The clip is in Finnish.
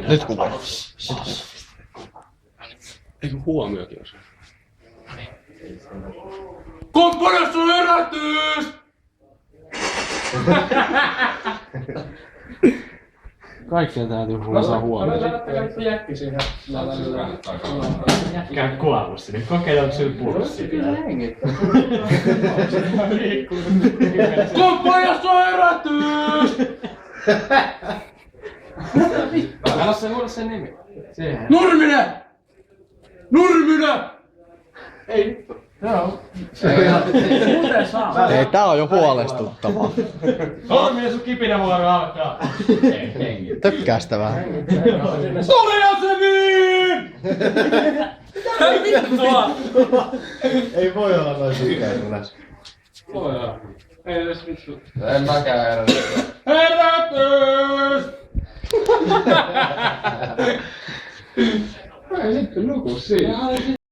Nyt kuva. Eikö huomiokin osaa? Komponessa on herätys! Kaikkien täytyy huomioida huomioon. Jäkki siihen. Käy kuvaamassa, niin kokeilla onko sillä pulssi vielä. Komponessa on herätys! Älä se huono sen nimi. Sehän. Nurminen! Nurminen! Ei vittu. Joo. Muuten saa. Ei, tää on jo huolestuttavaa. Sormien sun kipinävuoro alkaa. Tökkäästä vähän. Tuliasemiin! Ei vittu tuo. Ei voi olla noin sykäisenä. Voi olla. Ei edes vittu. En mäkään herätys! Herätys! Ei sitten nuku siinä.